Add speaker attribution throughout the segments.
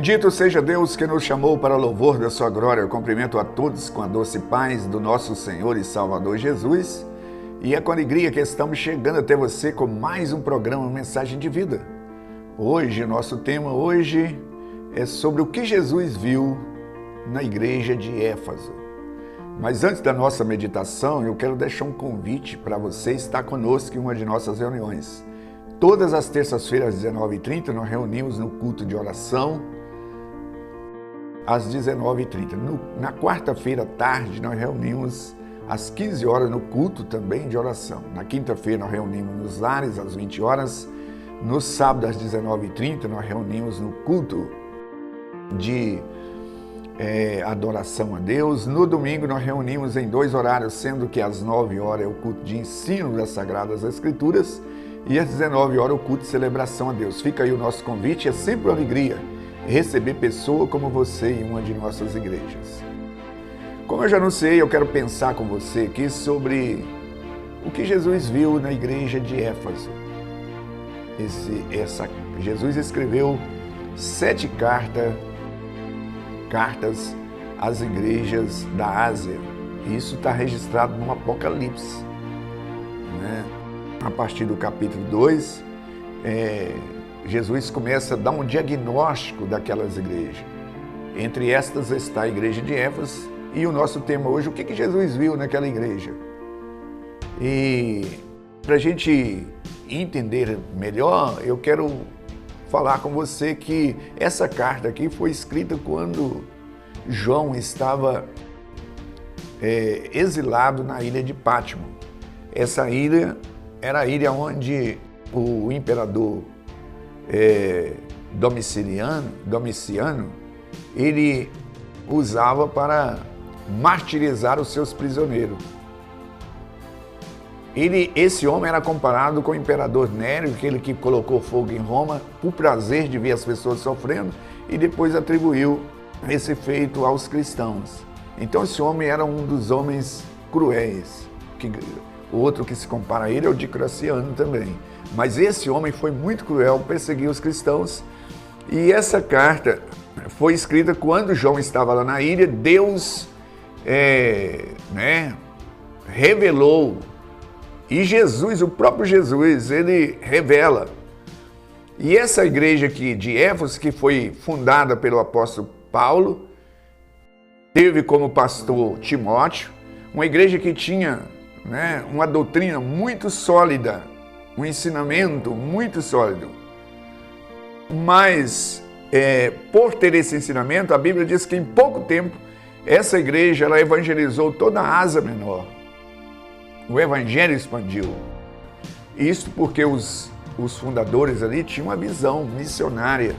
Speaker 1: Bendito seja Deus que nos chamou para o louvor da sua glória. Eu cumprimento a todos com a doce paz do nosso Senhor e Salvador Jesus. E é com alegria que estamos chegando até você com mais um programa Mensagem de Vida. Hoje, nosso tema é sobre o que Jesus viu na igreja de Éfeso. Mas antes da nossa meditação, eu quero deixar um convite para você estar conosco em uma de nossas reuniões. Todas as terças-feiras, às 19h30, nós reunimos no culto de oração, às 19h30. Na quarta-feira à tarde, nós reunimos às 15 horas no culto também de oração. Na quinta-feira, nós reunimos nos lares, às 20 horas. No sábado, às 19h30, nós reunimos no culto de adoração a Deus. No domingo, nós reunimos em 2 horários, sendo que às 9 horas é o culto de ensino das Sagradas Escrituras e às 19 horas o culto de celebração a Deus. Fica aí o nosso convite, é sempre uma alegria receber pessoa como você em uma de nossas igrejas. Como eu já anunciei, eu quero pensar com você aqui sobre o que Jesus viu na igreja de Éfeso. Jesus escreveu 7 cartas às igrejas da Ásia. Isso está registrado no Apocalipse, né? A partir do capítulo 2, Jesus começa a dar um diagnóstico daquelas igrejas. Entre estas está a igreja de Éfeso e o nosso tema hoje, o que Jesus viu naquela igreja. E para a gente entender melhor, eu quero falar com você que essa carta aqui foi escrita quando João estava exilado na ilha de Pátimo. Essa ilha era a ilha onde o imperador Domiciano, ele usava para martirizar os seus prisioneiros. Esse homem era comparado com o imperador Nero, aquele que colocou fogo em Roma por prazer de ver as pessoas sofrendo e depois atribuiu esse feito aos cristãos. Então esse homem era um dos homens cruéis. O outro que se compara a ele é o Diocleciano também. Mas esse homem foi muito cruel, perseguiu os cristãos. E essa carta foi escrita quando João estava lá na ilha. Deus revelou. E Jesus, o próprio Jesus, ele revela. E essa igreja aqui de Éfeso, que foi fundada pelo apóstolo Paulo, teve como pastor Timóteo, uma igreja que tinha uma doutrina muito sólida, um ensinamento muito sólido. Mas, por ter esse ensinamento, a Bíblia diz que em pouco tempo, essa igreja ela evangelizou toda a Ásia Menor. O evangelho expandiu. Isso porque os fundadores ali tinham uma visão missionária.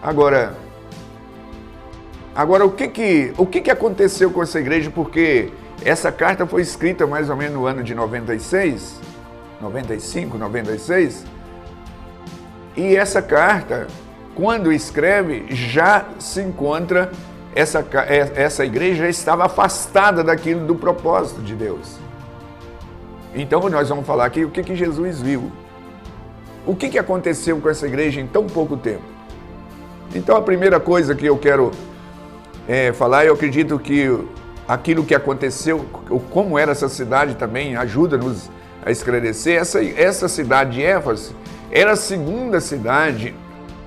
Speaker 1: Agora o que aconteceu com essa igreja? Porque essa carta foi escrita mais ou menos no ano de 95, 96. E essa carta, quando escreve, já se encontra, essa igreja já estava afastada daquilo do propósito de Deus. Então nós vamos falar aqui o que Jesus viu. O que aconteceu com essa igreja em tão pouco tempo? Então a primeira coisa que eu quero falar, eu acredito que aquilo que aconteceu, como era essa cidade também, ajuda-nos a esclarecer. Essa cidade de Éfeso era a segunda cidade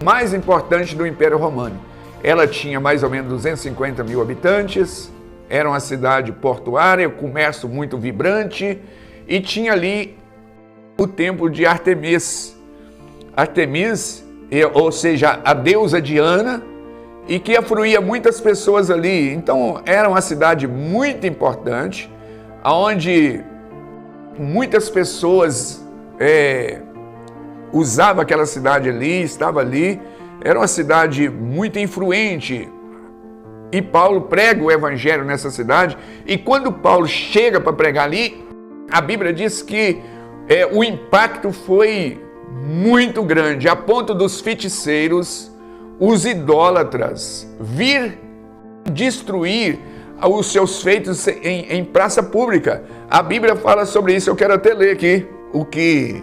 Speaker 1: mais importante do Império Romano. Ela tinha mais ou menos 250 mil habitantes, era uma cidade portuária, comércio muito vibrante, e tinha ali o templo de Artemis, ou seja, a deusa Diana, e que afluía muitas pessoas ali. Então era uma cidade muito importante, onde muitas pessoas usavam aquela cidade ali, estava ali. Era uma cidade muito influente. E Paulo prega o evangelho nessa cidade, e quando Paulo chega para pregar ali, a Bíblia diz que o impacto foi muito grande, a ponto dos feiticeiros, os idólatras, vir destruir os seus feitos em praça pública. A Bíblia fala sobre isso, eu quero até ler aqui o que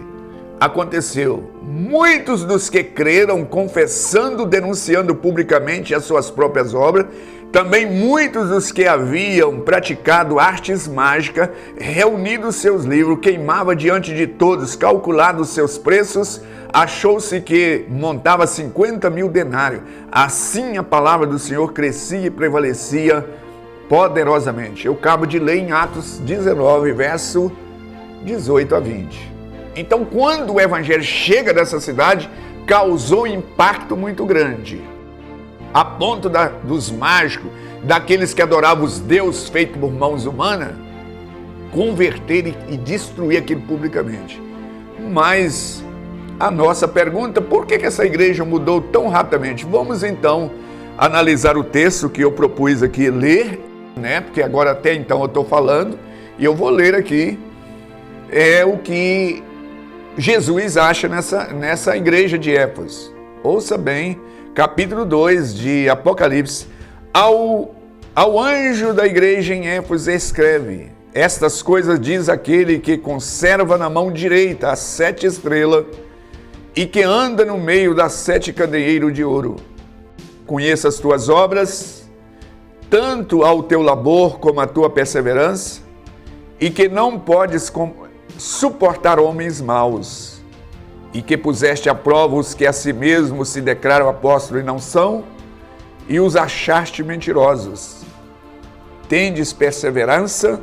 Speaker 1: aconteceu? Muitos dos que creram, confessando, denunciando publicamente as suas próprias obras, também muitos dos que haviam praticado artes mágicas, reunido seus livros, queimava diante de todos, calculado seus preços, achou-se que montava 50.000 denários. Assim a palavra do Senhor crescia e prevalecia poderosamente. Eu acabo de ler em Atos 19, verso 18 a 20. Então, quando o evangelho chega dessa cidade, causou um impacto muito grande, a ponto dos mágicos, daqueles que adoravam os deuses feitos por mãos humanas, converter e destruir aquilo publicamente. Mas a nossa pergunta, por que essa igreja mudou tão rapidamente? Vamos então analisar o texto que eu propus aqui ler, né? Porque agora até então eu estou falando, e eu vou ler aqui o que Jesus acha nessa igreja de Éfeso. Ouça bem, capítulo 2 de Apocalipse. Ao anjo da igreja em Éfeso escreve: estas coisas diz aquele que conserva na mão direita as 7 estrelas e que anda no meio das 7 candeeiros de ouro. Conheça as tuas obras, tanto ao teu labor como à tua perseverança, e que não podes suportar homens maus, e que puseste à prova os que a si mesmos se declaram apóstolos e não são, e os achaste mentirosos. Tendes perseverança,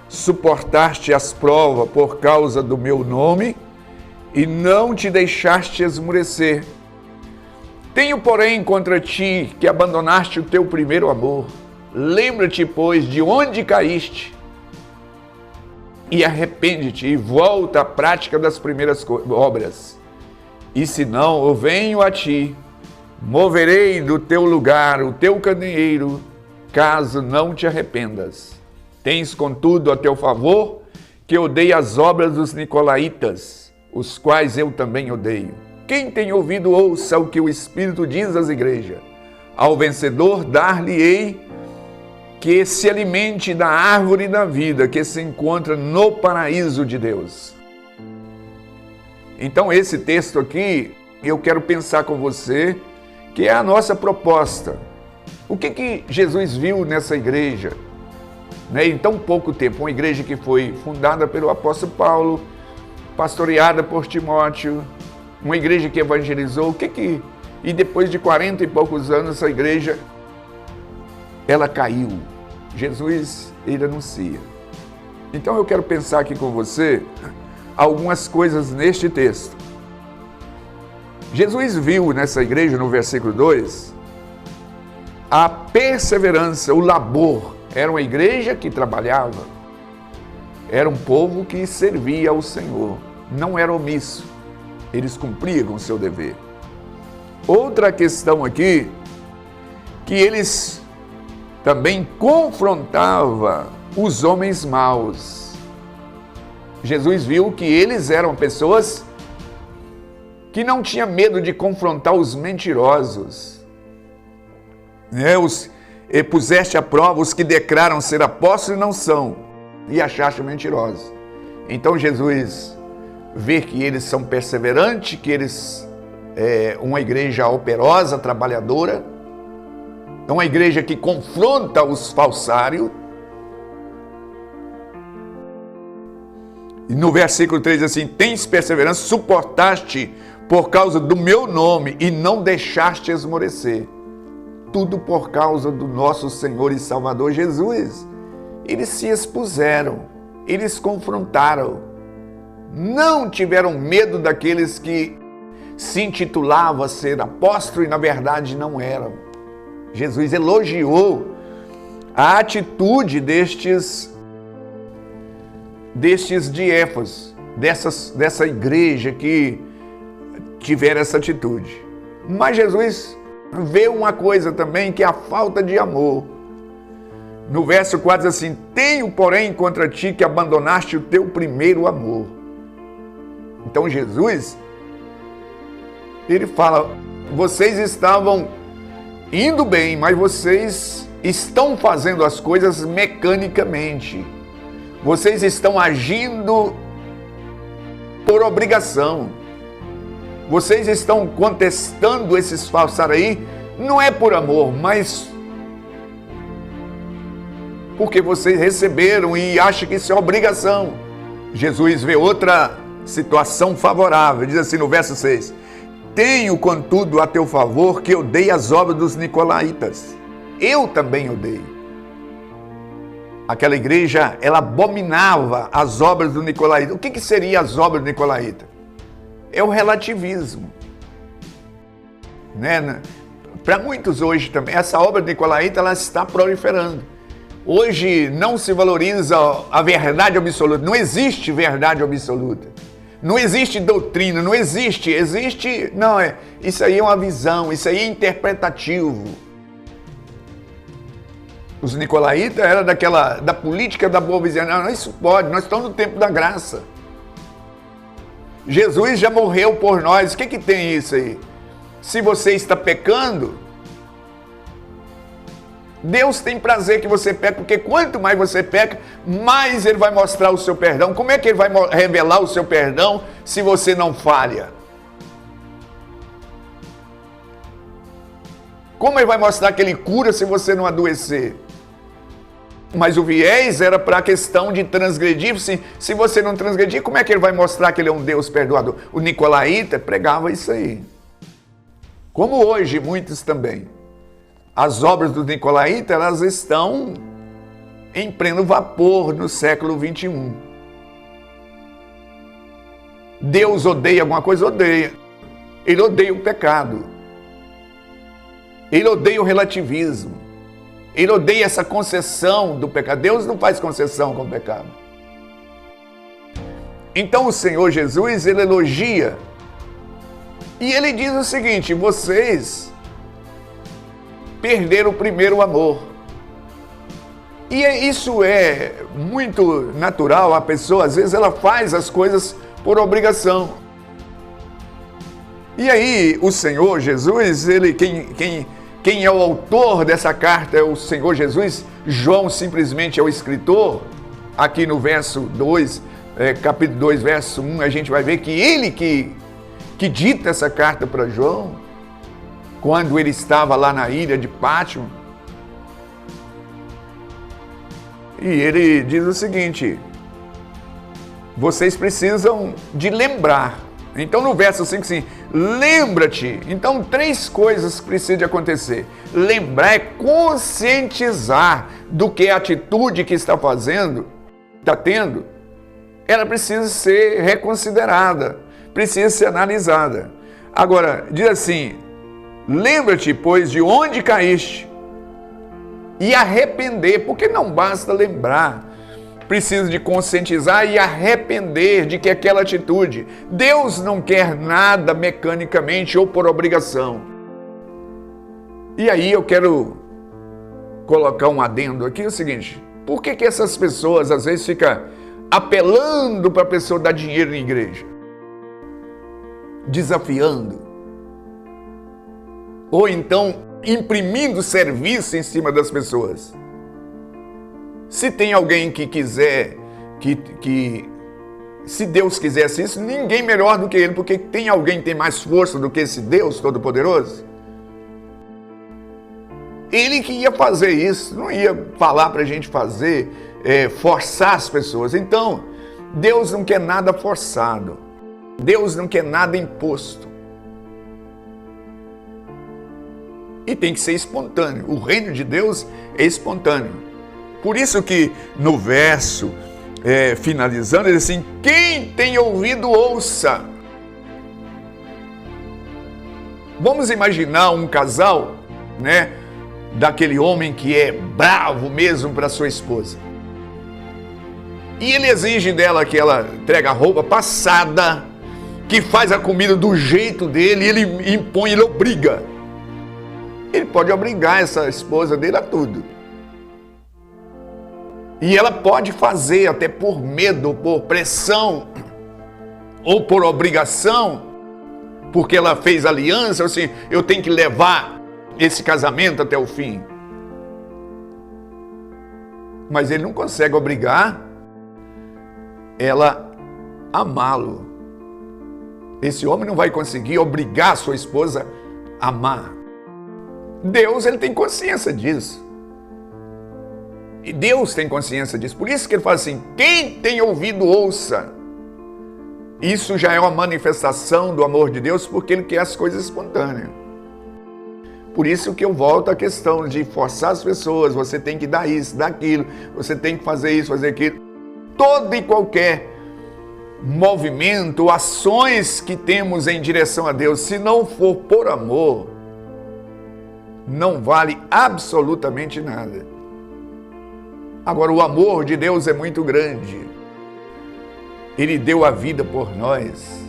Speaker 1: suportaste as provas por causa do meu nome, e não te deixaste esmurecer. Tenho, porém, contra ti que abandonaste o teu primeiro amor. Lembra-te, pois, de onde caíste, e arrepende-te e volta à prática das primeiras obras. E se não, eu venho a ti, moverei do teu lugar o teu candeeiro, caso não te arrependas. Tens, contudo, a teu favor que odeia as obras dos nicolaítas, os quais eu também odeio. Quem tem ouvido, ouça o que o Espírito diz às igrejas. Ao vencedor dar-lhe-ei que se alimente da árvore da vida que se encontra no paraíso de Deus. Então esse texto aqui, eu quero pensar com você, que é a nossa proposta. O que Jesus viu nessa igreja? Em tão pouco tempo, uma igreja que foi fundada pelo apóstolo Paulo, pastoreada por Timóteo, uma igreja que evangelizou, e depois de 40 e poucos anos, essa igreja, ela caiu. Jesus, ele anuncia. Então eu quero pensar aqui com você algumas coisas neste texto. Jesus viu nessa igreja, no versículo 2, a perseverança, o labor. Era uma igreja que trabalhava, era um povo que servia ao Senhor, não era omisso, eles cumpriam o seu dever. Outra questão aqui, que eles também confrontavam os homens maus. Jesus viu que eles eram pessoas que não tinham medo de confrontar os mentirosos. E puseste à prova os que declaram ser apóstolos e não são, e achaste mentirosos. Então Jesus vê que eles são perseverantes, que eles uma igreja operosa, trabalhadora, é uma igreja que confronta os falsários. E no versículo 3 diz assim: tens perseverança, suportaste por causa do meu nome e não deixaste esmorecer. Tudo por causa do nosso Senhor e Salvador Jesus. Eles se expuseram, eles confrontaram, não tiveram medo daqueles que se intitulavam ser apóstolos e na verdade não eram. Jesus elogiou a atitude destes de Éfeso, dessa igreja que tiveram essa atitude. Mas Jesus vê uma coisa também, que é a falta de amor. No verso 4 diz assim: tenho, porém, contra ti que abandonaste o teu primeiro amor. Então Jesus, ele fala: vocês estavam indo bem, mas vocês estão fazendo as coisas mecanicamente. Vocês estão agindo por obrigação. Vocês estão contestando esses falsos aí, não é por amor, mas porque vocês receberam e acham que isso é obrigação. Jesus vê outra situação favorável, diz assim no verso 6: tenho, contudo, a teu favor que odeie as obras dos nicolaítas. Eu também odeio. Aquela igreja, ela abominava as obras do nicolaíta. O que seria as obras do nicolaíta? É o relativismo. Né? Para muitos hoje também, essa obra do nicolaíta, ela está proliferando. Hoje não se valoriza a verdade absoluta. Não existe verdade absoluta. Não existe doutrina, não existe. Isso aí é uma visão, isso aí é interpretativo. Os nicolaítas eram da política da boa vizinhança. Não, isso pode, nós estamos no tempo da graça. Jesus já morreu por nós. O que tem isso aí? Se você está pecando, Deus tem prazer que você peque, porque quanto mais você peca, mais Ele vai mostrar o seu perdão. Como é que Ele vai revelar o seu perdão se você não falha? Como Ele vai mostrar que Ele cura se você não adoecer? Mas o viés era para a questão de transgredir. Se você não transgredir, como é que Ele vai mostrar que Ele é um Deus perdoador? O nicolaíta pregava isso aí. Como hoje muitos também. As obras do nicolaíta, elas estão em pleno vapor no século 21. Deus odeia alguma coisa? Odeia. Ele odeia o pecado. Ele odeia o relativismo. Ele odeia essa concessão do pecado. Deus não faz concessão com o pecado. Então o Senhor Jesus, Ele elogia. E Ele diz o seguinte: vocês perderam o primeiro amor. E isso é muito natural. A pessoa, às vezes, ela faz as coisas por obrigação. E aí, o Senhor Jesus, Ele, quem é o autor dessa carta é o Senhor Jesus. João simplesmente é o escritor. Aqui no verso 2, capítulo 2, verso 1, a gente vai ver que ele que dita essa carta para João, quando ele estava lá na ilha de Pátimo. E ele diz o seguinte: vocês precisam de lembrar. Então no verso 5 assim, lembra-te. Então 3 coisas precisam de acontecer. Lembrar é conscientizar do que a atitude que está fazendo, está tendo, ela precisa ser reconsiderada, precisa ser analisada. Agora, diz assim: lembra-te, pois, de onde caíste e arrepender, porque não basta lembrar. Precisa de conscientizar e arrepender de que aquela atitude. Deus não quer nada mecanicamente ou por obrigação. E aí eu quero colocar um adendo aqui, o seguinte: por que essas pessoas às vezes ficam apelando para a pessoa dar dinheiro na igreja? Desafiando. Ou então imprimindo serviço em cima das pessoas. Se tem alguém que quiser, se Deus quisesse isso, ninguém melhor do que Ele, porque tem alguém que tem mais força do que esse Deus Todo-Poderoso? Ele que ia fazer isso, não ia falar para a gente fazer, forçar as pessoas. Então, Deus não quer nada forçado, Deus não quer nada imposto. E tem que ser espontâneo. O reino de Deus é espontâneo. Por isso que no verso finalizando, ele diz assim: quem tem ouvido, ouça. Vamos imaginar um casal, né, daquele homem que é bravo mesmo para sua esposa. E ele exige dela que ela entregue a roupa passada, que faz a comida do jeito dele, ele impõe, ele obriga. Ele pode obrigar essa esposa dele a tudo. E ela pode fazer até por medo, por pressão, ou por obrigação, porque ela fez aliança, assim, eu tenho que levar esse casamento até o fim. Mas ele não consegue obrigar ela a amá-lo. Esse homem não vai conseguir obrigar sua esposa a amar. Deus, ele tem consciência disso. E Deus tem consciência disso. Por isso que ele fala assim, quem tem ouvido, ouça. Isso já é uma manifestação do amor de Deus, porque ele quer as coisas espontâneas. Por isso que eu volto à questão de forçar as pessoas, você tem que dar isso, dar aquilo, você tem que fazer isso, fazer aquilo. Todo e qualquer movimento, ações que temos em direção a Deus, se não for por amor, não vale absolutamente nada. Agora, o amor de Deus é muito grande. Ele deu a vida por nós.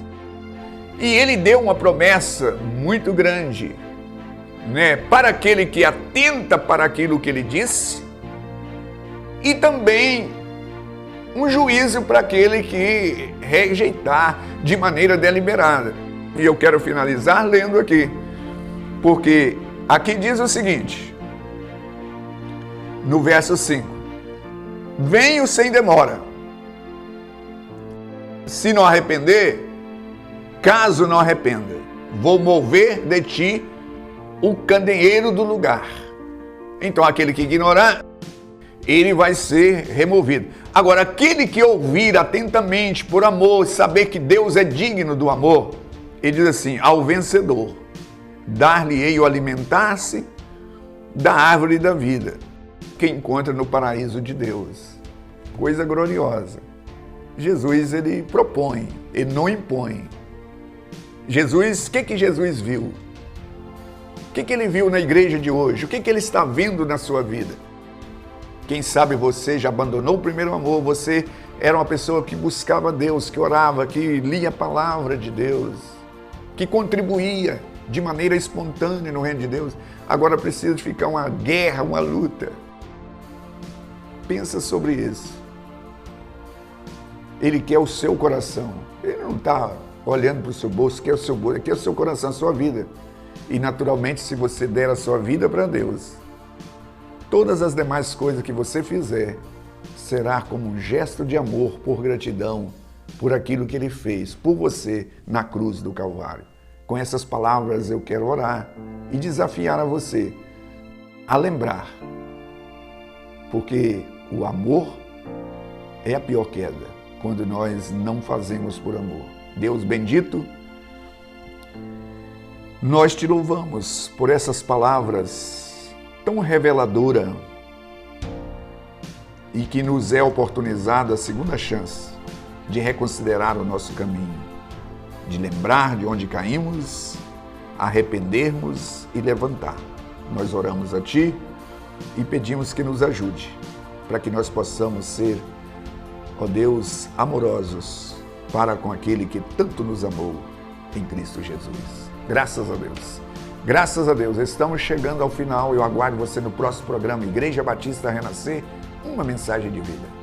Speaker 1: E Ele deu uma promessa muito grande, né? Para aquele que atenta para aquilo que Ele disse, e também um juízo para aquele que rejeitar de maneira deliberada. E eu quero finalizar lendo aqui, porque aqui diz o seguinte, no verso 5, venho sem demora. Se não arrepender, caso não arrependa, vou mover de ti o candeeiro do lugar. Então aquele que ignorar, ele vai ser removido. Agora, aquele que ouvir atentamente por amor, saber que Deus é digno do amor, ele diz assim, ao vencedor, dar-lhe-ei o alimentar-se da árvore da vida, que encontra no paraíso de Deus. Coisa gloriosa. Jesus, ele propõe, ele não impõe. Jesus, o que Jesus viu? O que ele viu na igreja de hoje? O que ele está vendo na sua vida? Quem sabe você já abandonou o primeiro amor, você era uma pessoa que buscava Deus, que orava, que lia a palavra de Deus, que contribuía de maneira espontânea no reino de Deus. Agora precisa de ficar uma guerra, uma luta. Pensa sobre isso. Ele quer o seu coração. Ele não está olhando para o seu bolso, quer o seu bolso, quer o seu coração, a sua vida. E naturalmente, se você der a sua vida para Deus, todas as demais coisas que você fizer será como um gesto de amor, por gratidão, por aquilo que Ele fez por você na cruz do Calvário. Com essas palavras eu quero orar e desafiar a você a lembrar, porque o amor é a pior queda, quando nós não fazemos por amor. Deus bendito, nós te louvamos por essas palavras tão reveladoras e que nos é oportunizada a segunda chance de reconsiderar o nosso caminho, de lembrar de onde caímos, arrependermos e levantar. Nós oramos a Ti e pedimos que nos ajude, para que nós possamos ser, ó Deus, amorosos para com aquele que tanto nos amou em Cristo Jesus. Graças a Deus. Graças a Deus. Estamos chegando ao final. Eu aguardo você no próximo programa Igreja Batista Renascer, uma mensagem de vida.